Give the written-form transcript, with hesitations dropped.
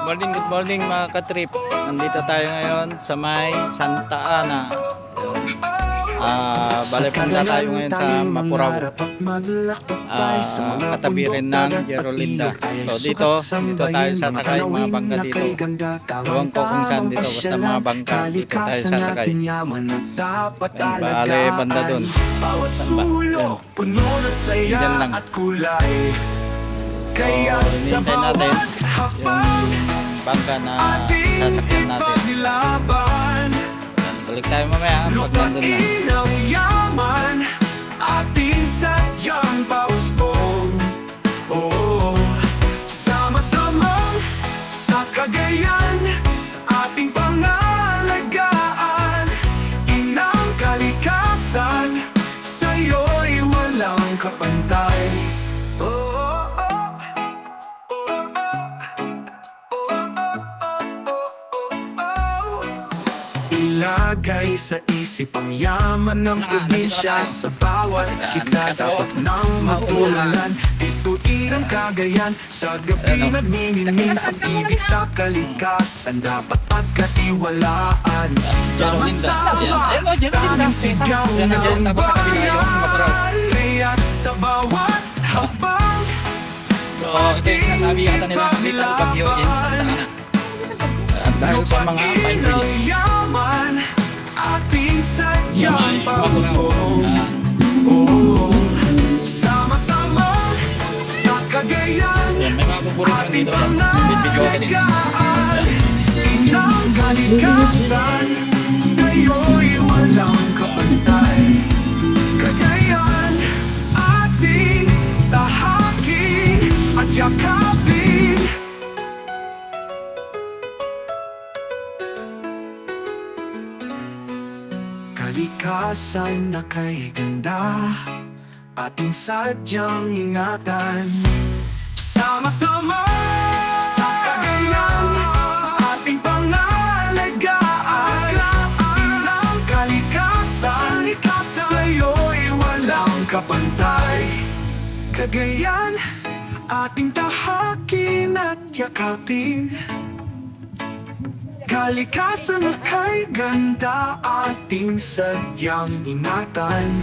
Good morning mga katrip. Nandito tayo ngayon sa may Santa Ana. Bale punta tayo ngayon sa Mapurao. Katabi rin ng Jerolinda. So dito tayo sasakay, mga bangka dito. Ewan ko kung saan dito, basta mga bangka dito tayo sasakay. Bale banda dun. Diyan lang. So hinintay natin yung bangka na sasakyan natin. Balik tayo mamaya pag nandun na. Ating sadyang pausbong, sama-sama sa Cagayan, ating pangalagaan. Inang kalikasan, sa'yo'y walang kapantay. Ilagay sa isip ang yaman ng probinsya. Sa bawat kita dapat nang matularan. Dito'y ang Cagayan, sa gabi nagniningning. Pag-ibig sa kalikasan, dapat pagkatiwalaan. Sama-sama, daming sigaw ng bayan. Kaya't sa bawat habang So ito yung sinasabi yata nila dito Bagyo in Santa Ana. Dahil sa mga pine trees. Ating sadyang pausbong, sama-sama sa Cagayan, Yan, may mga paborito ating dito. Video ka din. pangalagaan. Inang kalikasan, sa'yo'y walang kapantay. Cagayan, ating tahakin at yakapin. Kalikasan na kay ganda, ating sadyang ingatan. Sama-sama sa Cagayan, ating pangalagaan. Inang kalikasan, sa'yo'y walang kapantay. Cagayan, ating tahakin at yakapin. Kalikasan na kay ganda, ating sadyang ingatan.